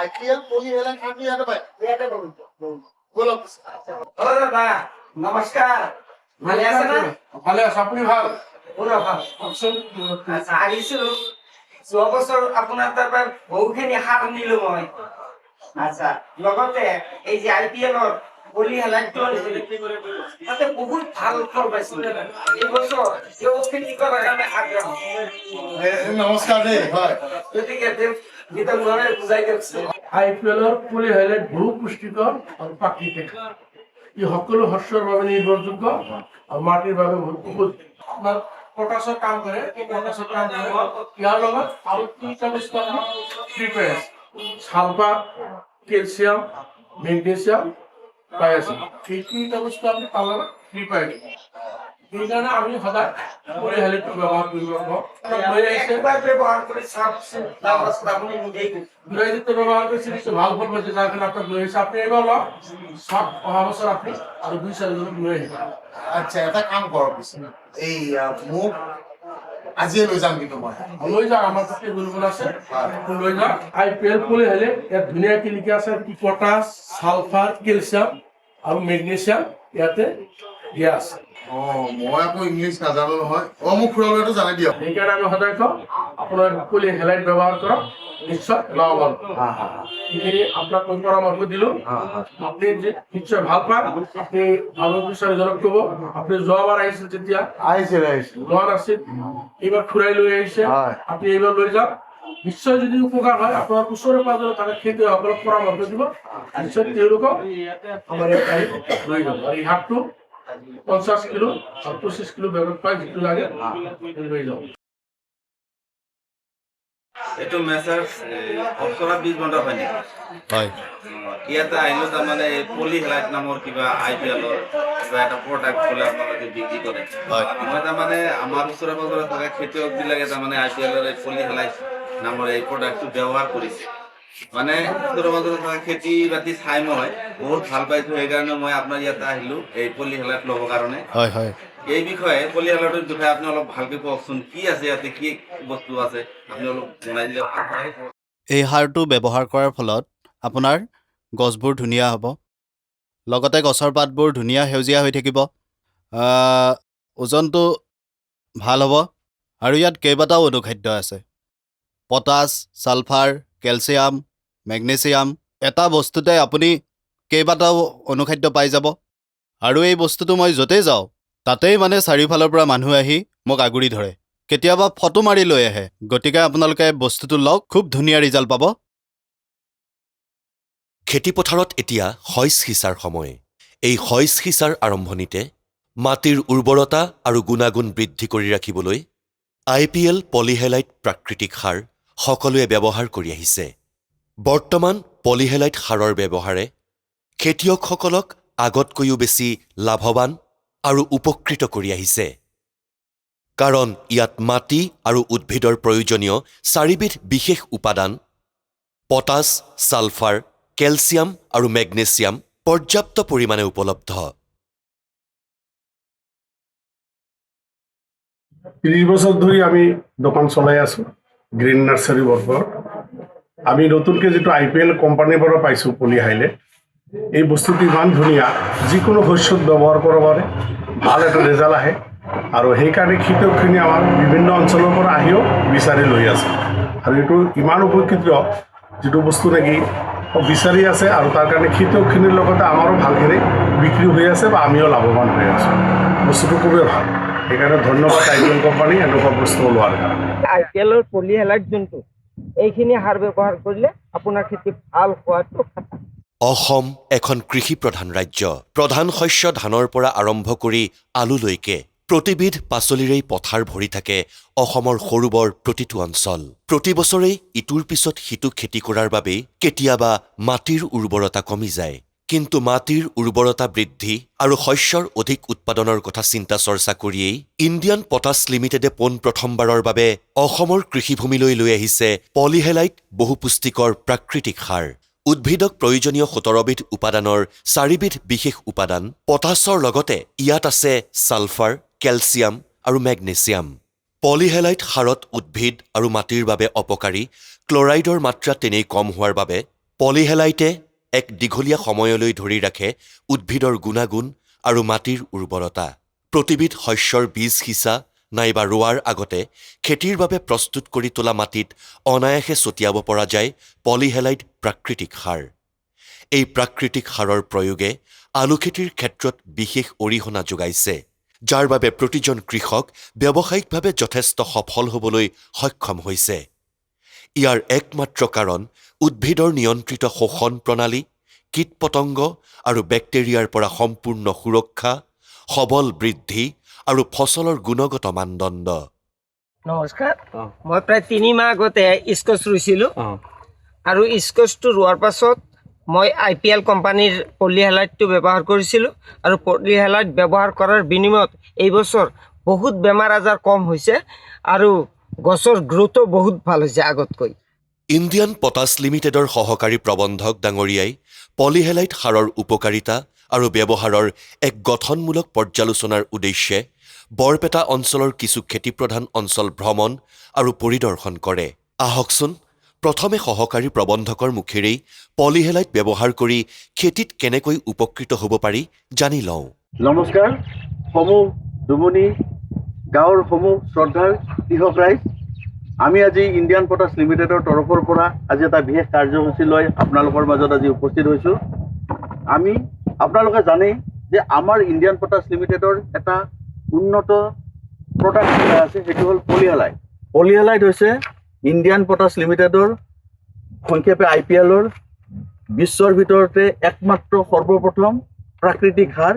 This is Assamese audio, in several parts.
IPL পলি হেলান খাবি ইয়াতে পাই বলক ও দাদা নমস্কার ভালে আছেন না ভালে আছো আপনি ভাল পুরো ভালো আচ্ছা আহিছিলো যোৱা বছৰ আপোনাৰ তাৰ পৰা বহুখিনি সাৰ নিলো মই আচ্ছা লগতে এই যে IPL-ৰ পলি হেলাইটো তাতে বহুত ভাল ফল পাইছো এই বছৰ এই খেতি কৰাৰ কাৰণে আগ্ৰহ নমস্কাৰ দেই হয় গতিকে গীতা ঘৰে বুজাই দিয়কচোন IPL-ৰ পলি হাইলাইট বহু পুষ্টিকৰ আৰু প্ৰাকৃতিক ই সকলো শস্যৰ বাবে নিৰ্ভৰযোগ্য আৰু মাটিৰ বাবে বহুত উপযোগী আপোনাৰ পটাছৰ কাম কৰে এই পটাছৰ কাম কৰে ইয়াৰ লগত আৰু তিনিটা বস্তু আপোনাৰ প্ৰিপেয়াৰ ছালফাৰ কেলছিয়াম মেগনেছিয়াম পাই আছে এই তিনিটা বস্তু আপুনি তাৰ লগত প্ৰিপেয়াৰ সেইকাৰণে আমি সদায় পলি হাইলাইটটো ব্যৱহাৰ কৰিব লৈ আহিছে একবার ব্যবহার করে চাপছেন তারপর আপনি নিজেই গুড়াইযুক্ত ব্যবহার করছি নিশ্চয় ভালো ফল পাইছে যার কারণে আপনার লয়ে আপনি এবার লক সব অহা বছর আপনি আরো 2-4 জন লয়ে আহিব আচ্ছা এটা কাম কৰক পিছে এই মোক আজিয়ে লৈ যাম কিন্তু মই লৈ যাওক আমাৰ তাতে এভেইলেবল আছে লৈ যাওক IPL পলি হলে ইয়াত ধুনীয়াকৈ লিখা আছে কি পটাছ সালফাৰ কেলছিয়াম আৰু মেগনেছিয়াম ইয়াতে দিয়া আছে মই আকৌ ইংলিছ নাজানো নহয় মোক খুৰালৈতো জানাই দিয়ক সেইকাৰণে আমি সদায় কওঁ আপোনাৰ পলি হেলাইট ব্যৱহাৰ কৰক নিশ্চয় লাভৱান এইখিনি আপোনাক মই পৰামৰ্শ দিলো আপুনি নিশ্চয় ভাল পায় আপনি আৰু 2-4 জনক ক'ব আপুনি যোৱাবাৰ আহিছিল তেতিয়া আহিছিল লোৱা নাছিল এইবাৰ খুৰাই লৈ আহিছে আপুনি এইবাৰ লৈ যাওক নিশ্চয় যদি উপকাৰ হয় আপোনাৰ ওচৰে পাজৰে থকা খেতিয়কসকলক পৰামৰ্শ দিব নিশ্চয় তেওঁলোকক আমাৰ ইয়াত আহি লৈ যাব আৰু এই হাতটো 50 কিলো আর 25 কিলো বেগত পাই যেটু লাগে লৈ যাও এইটো মেছেজ অপচৰা 20 ঘণ্টা হয় নেকি হয় ইয়াতে আহিলো তাৰমানে পলি হেলাইট নামৰ কিবা IPL-ৰ কিবা এটা প্ৰডাক্ট ক'লে আপোনালোকে বিক্ৰী কৰে হয় মই তাৰমানে আমাৰ ওচৰে পাজৰে থকা খেতিয়কবিলাকে তাৰমানে IPL-ৰ এই পলি হেলাইট নামৰ এই প্ৰডাক্টটো ব্যৱহাৰ কৰিছে মানে ওচৰে পাজৰে থকা খেতি বাতি চাই মই বহুত ভাল পাইছো সেইকাৰণে মই আপোনাৰ ইয়াতে আহিলো এই পলি হেলাইট ল'বৰ কাৰণে হয় হয় এই বিষয়ে পলি হেলাইটৰ বিষয়ে আপুনি অলপ ভালকৈ কওকচোন কি আছে ইয়াতে কি বস্তু আছে আপুনি অলপ জনাই দিলে এই সাৰটো ব্যৱহাৰ কৰাৰ ফলত আপোনাৰ গছবোৰ ধুনীয়া হ'ব লগতে গছৰ পাতবোৰ ধুনীয়া সেউজীয়া হৈ থাকিব ওজনটো ভাল হ'ব আৰু ইয়াত কেইবাটাও অনুখাদ্য আছে পটাছ ছালফাৰ কেলছিয়াম মেগনেছিয়াম এটা বস্তুতে আপুনি কেইবাটাও অনুখাদ্য পাই যাব আৰু এই বস্তুটো মই য'তেই যাওঁ তাতেই মানে চাৰিওফালৰ পৰা মানুহ আহি মোক আগুৰি ধৰে কেতিয়াবা ফটো মাৰি লৈ আহে গতিকে আপোনালোকে বস্তুটো লওক খুব ধুনীয়া ৰিজাল্ট পাব খেতিপথাৰত এতিয়া শইচ সিঁচাৰ সময় এই শইচ সিঁচাৰ আৰম্ভণিতে মাটিৰ উৰ্বৰতা আৰু গুণাগুণ বৃদ্ধি কৰি ৰাখিবলৈ IPL পলিহেলাইট প্ৰাকৃতিক সাৰ সকলোৱে ব্যৱহাৰ কৰি আহিছে বৰ্তমান পলিহেলাইট সাৰৰ ব্যৱহাৰে খেতিয়কসকলক আগতকৈও বেছি লাভৱান আৰু উপকৃত কৰি আহিছে কাৰণ ইয়াত মাটি আৰু উদ্ভিদৰ প্ৰয়োজনীয় 4বিধ বিশেষ উপাদান পটাছ ছালফাৰ কেলছিয়াম আৰু মেগনেছিয়াম পৰ্যাপ্ত পৰিমাণে উপলব্ধ 30 বছৰ ধৰে আমি দোকান চলাই আছো গ্ৰিন নাৰ্সাৰি বৰফত আমি নতুনকে যেটো IPL কোম্পানিৰ পৰা পাইছো পলি হাইলাইট এই বস্তুটো ইমান ধুনীয়া যিকোনো শস্যত ব্যৱহাৰ কৰিব পাৰে ভাল এটা ৰিজাল্ট আহে আৰু সেইকাৰণে খেতিয়কখিনি আমাৰ বিভিন্ন অঞ্চলৰ পৰা আহিও বিচাৰি লৈ আছে আৰু এইটো ইমান উপকৃত যেটো বস্তু নেকি বিচাৰি আছে আৰু তাৰ কাৰণে খেতিয়কখিনিৰ লগতে আমাৰো ভালখিনি বিক্ৰী হৈ আছে বা আমিও লাভৱান হৈ আছো বস্তুটো খুবেই ভাল সেইকাৰণে ধন্যবাদ IPL কোম্পানী এনেকুৱা বস্তু লোৱাৰ কাৰণে IPL-ৰ পলি হেলাইট যোনটো এইখিনি সাৰ ব্যৱহাৰ কৰিলে আপোনাৰ খেতি ভাল হোৱাটো কথা অসম এখন কৃষি প্ৰধান ৰাজ্য প্ৰধান শস্য ধানৰ পৰা আৰম্ভ কৰি আলুলৈকে প্ৰতিবিধ পাচলিৰেই পথাৰ ভৰি থাকে অসমৰ সৰুবৰ প্ৰতিটো অঞ্চল প্ৰতি বছৰেই ইটোৰ পিছত সিটো খেতি কৰাৰ বাবে কেতিয়াবা মাটিৰ উৰ্বৰতা কমি যায় কিন্তু মাটিৰ উৰ্বৰতা বৃদ্ধি আৰু শস্যৰ অধিক উৎপাদনৰ কথা চিন্তা চৰ্চা কৰিয়েই ইণ্ডিয়ান পটাছ লিমিটেডে প্ৰথমবাৰৰ বাবে অসমৰ কৃষিভূমিলৈ লৈ আহিছে পলিহেলাইট বহুপুষ্টিকৰ প্ৰাকৃতিক সাৰ উদ্ভিদক প্ৰয়োজনীয় 17বিধ উপাদানৰ 4বিধ বিশেষ উপাদান পটাছৰ লগতে ইয়াত আছে ছালফাৰ কেলছিয়াম আৰু মেগনেছিয়াম পলিহেলাইট সাৰত উদ্ভিদ আৰু মাটিৰ বাবে অপকাৰী ক্লৰাইডৰ মাত্ৰা তেনেই কম হোৱাৰ বাবে পলিহেলাইটে এক দীঘলীয়া সময়লৈ ধৰি ৰাখে উদ্ভিদৰ গুণাগুণ আৰু মাটিৰ উৰ্বৰতা। প্ৰতিবিধ শস্যৰ বীজ সিঁচা নাইবা ৰোৱাৰ আগতে খেতিৰ বাবে প্ৰস্তুত কৰি তোলা মাটিত অনায়াসে ছটিয়াব পৰা যায় পলিহেলাইট প্ৰাকৃতিক সাৰ। এই প্ৰাকৃতিক সাৰৰ প্ৰয়োগে আলু খেতিৰ ক্ষেত্ৰত বিশেষ অৰিহণা যোগাইছে, যাৰ বাবে প্ৰতিজন কৃষক ব্যৱসায়িকভাৱে যথেষ্ট সফল হ'বলৈ সক্ষম হৈছে। ইয়াৰ একমাত্ৰ কাৰণ উদ্ভিদৰ নিয়ন্ত্ৰিত শোষণ প্ৰণালী, কীট পতংগ আৰু বেক্টেৰিয়াৰ পৰা সম্পূৰ্ণ সুৰক্ষা, সবল বৃদ্ধি আৰু ফচলৰ গুণগত মানদণ্ড। নমস্কাৰ, মই প্ৰায় 3 মাহ আগতে স্কচ ৰুইছিলোঁ আৰু স্কচটো ৰোৱাৰ পাছত মই IPL কোম্পানীৰ পলিহেলাইটটো ব্যৱহাৰ কৰিছিলোঁ আৰু পলিহেলাইট ব্যৱহাৰ কৰাৰ বিনিময়ত এই বছৰ বহুত বেমাৰ আজাৰ কম হৈছে আৰু গছৰ গ্ৰোথো বহুত ভাল হৈছে আগতকৈ। ইণ্ডিয়ান পটাছ লিমিটেডৰ সহকাৰী প্ৰবন্ধক ডাঙৰীয়াই পলিহেলাইট সাৰৰ উপকাৰিতা আৰু ব্যৱহাৰৰ এক গঠনমূলক পৰ্যালোচনাৰ উদ্দেশ্যে বৰপেটা অঞ্চলৰ কিছু খেতিপ্ৰধান অঞ্চল ভ্ৰমণ আৰু পৰিদৰ্শন কৰে। আহকচোন প্ৰথমে সহকাৰী প্ৰবন্ধকৰ মুখেৰেই পলিহেলাইট ব্যৱহাৰ কৰি খেতিত কেনেকৈ উপকৃত হ'ব পাৰি জানি লওঁ। নমস্কাৰ, সমূহ দুমনি গাঁৱৰ সমূহ শ্ৰদ্ধাৰ কৃষক ৰাইজ, আমি আজি ইণ্ডিয়ান পটাছ লিমিটেডৰ তৰফৰ পৰা আজি এটা বিশেষ কাৰ্যসূচী লৈ আপোনালোকৰ মাজত আজি উপস্থিত হৈছোঁ। আমি আপোনালোকে জানেই যে আমাৰ ইণ্ডিয়ান পটাছ লিমিটেডৰ এটা উন্নত প্ৰডাক্ট আছে, সেইটো হ'ল পলিহেলাইট। পলিহেলাইট হৈছে ইণ্ডিয়ান পটাছ লিমিটেডৰ সংক্ষেপে IPLৰ বিশ্বৰ ভিতৰতে একমাত্ৰ সৰ্বপ্ৰথম প্ৰাকৃতিক সাৰ,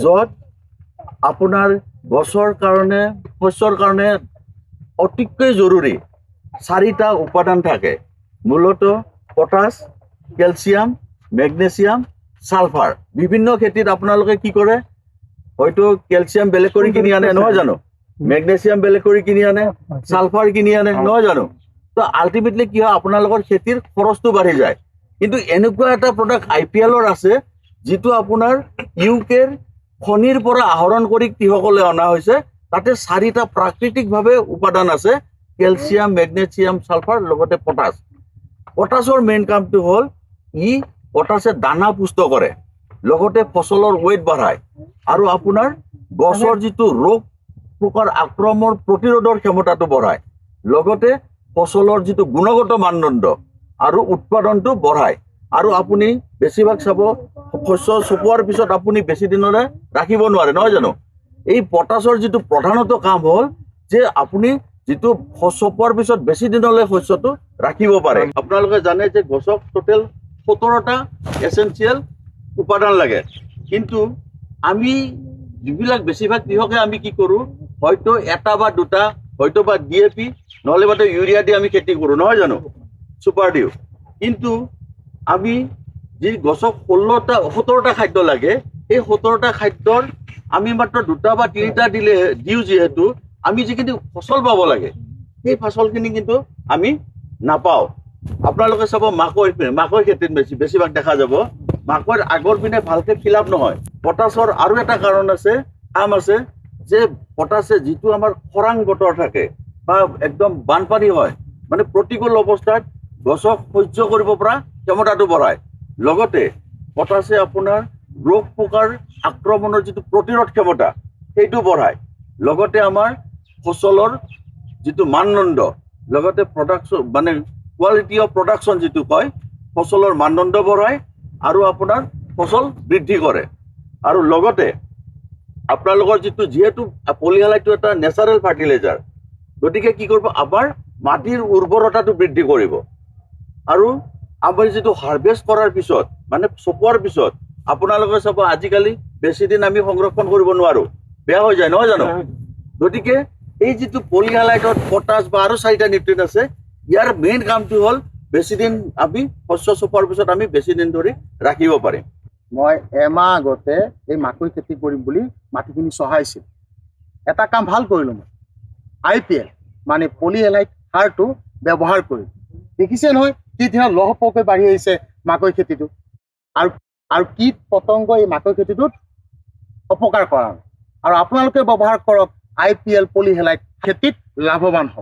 য'ত আপোনাৰ গছৰ কাৰণে শস্যৰ কাৰণে অতিকৈ জৰুৰী 4টা উপাদান থাকে, মূলতঃ পটাছ, কেলছিয়াম, মেগনেছিয়াম, ছালফাৰ। বিভিন্ন খেতিত আপোনালোকে কি কৰে, হয়তো কেলছিয়াম বেলেগ কৰি কিনি আনে, নহয় জানো, মেগনেছিয়াম বেলেগ কৰি কিনি আনে, ছালফাৰ কিনি আনে, নহয় জানো। তো আল্টিমেটলি কি হয়, আপোনালোকৰ খেতিৰ খৰচটো বাঢ়ি যায়। কিন্তু এনেকুৱা এটা প্ৰডাক্ট IPLৰ আছে, যিটো আপোনাৰ ইউকেৰ খনিৰ পৰা আহৰণ কৰি কৃষকলৈ অনা হৈছে। তাতে 4টা প্ৰাকৃতিকভাৱে উপাদান আছে, কেলছিয়াম, মেগনেছিয়াম, ছালফাৰ, লগতে পটাছ। পটাছৰ মেইন কামটো হ'ল পটাছে দানা পুষ্ট কৰে, লগতে ফচলৰ ৱেইট বঢ়ায় আৰু আপোনাৰ গছৰ যিটো ৰোগ পোকাৰ আক্ৰমণ প্ৰতিৰোধৰ ক্ষমতাটো বঢ়ায়, লগতে ফচলৰ যিটো গুণগত মানদণ্ড আৰু উৎপাদনটো বঢ়ায়। আৰু আপুনি বেছিভাগ চাব, শস্য চপোৱাৰ পিছত আপুনি বেছি দিনলৈ ৰাখিব নোৱাৰে, নহয় জানো। এই পটাছৰ যিটো প্ৰধানত কাম হ'ল যে আপুনি যিটো চপোৱাৰ পিছত বেছি দিনলৈ শস্যটো ৰাখিব পাৰে। আপোনালোকে জানে যে গছক টোটেল 17টা এচেঞ্চিয়েল উপাদান লাগে, কিন্তু আমি যিবিলাক বেছিভাগ কৃষকে আমি কি কৰোঁ, হয়তো 1টা বা 2টা, হয়তো বা DAP নহ'লে বা ইউৰিয়া দি আমি খেতি কৰোঁ, নহয় জানো, ছুপাৰ দিওঁ। কিন্তু আমি যি গছক 17টা খাদ্য লাগে, এই 17টা খাদ্যৰ আমি মাত্ৰ 2টা বা 3টা দিওঁ, যিহেতু আমি যিখিনি ফচল পাব লাগে সেই ফচলখিনি কিন্তু আমি নাপাওঁ। আপোনালোকে চাব মাকৈ খেতিত বেছিভাগ দেখা যাব, মাকৈৰ আগৰ পিনে ভালকৈ ফিল আপ নহয়। পটাছৰ আৰু এটা কাৰণ আছে, কাম আছে, যে পটাছে যিটো আমাৰ খৰাং বতৰ থাকে বা একদম বানপানী হয়, মানে প্ৰতিকূল অৱস্থাত গছক সহ্য কৰিব পৰা ক্ষমতাটো বঢ়ায়। লগতে পটাছে আপোনাৰ ৰোগ পোকাৰ আক্ৰমণৰ যিটো প্ৰতিৰোধ ক্ষমতা সেইটো বঢ়ায়, লগতে আমাৰ ফচলৰ যিটো মানদণ্ড, লগতে প্ৰডাকশ্যন মানে কোৱালিটি অফ প্ৰডাকশ্যন যিটো কয়, ফচলৰ মানদণ্ড বঢ়ায় আৰু আপোনাৰ ফচল বৃদ্ধি কৰে। আৰু লগতে আপোনালোকৰ যিহেতু পলিহেলাইটটো এটা নেচাৰেল ফাৰ্টিলাইজাৰ, গতিকে কি কৰিব, আমাৰ মাটিৰ উৰ্বৰতাটো বৃদ্ধি কৰিব। আৰু আমি যিটো হাৰ্ভেষ্ট কৰাৰ পিছত মানে চপোৱাৰ পিছত আপোনালোকে চাব, আজিকালি বেছি দিন আমি সংৰক্ষণ কৰিব নোৱাৰোঁ, বেয়া হৈ যায়, নহয় জানো। গতিকে এই যিটো পলিহেলাইটত পটাছ বা আৰু 4টা নিউট্ৰিয়েণ্ট আছে, ইয়াৰ মেইন কামটো হ'ল বেছি দিন আমি শস্য চপোৱাৰ পিছত আমি বেছি দিন ধৰি ৰাখিব পাৰিম। মই এমাহ আগতে এই মাকৈ খেতি কৰিম বুলি মাটিখিনি চহাইছিল। এটা কাম ভাল কৰিলোঁ, মই IPL মানে পলিহেলাইট সাৰটো ব্যৱহাৰ কৰিলোঁ। দেখিছে নহয় কি ধৰণে লহপহকৈ বাঢ়ি আহিছে মাকৈ খেতিটো, আৰু কীট পতংগ এই মাকৈ খেতিটোত অপকাৰ কৰা। আৰু আপোনালোকে ব্যৱহাৰ কৰক IPL পলিহেলাইট, খেতিত লাভৱান হ'ব।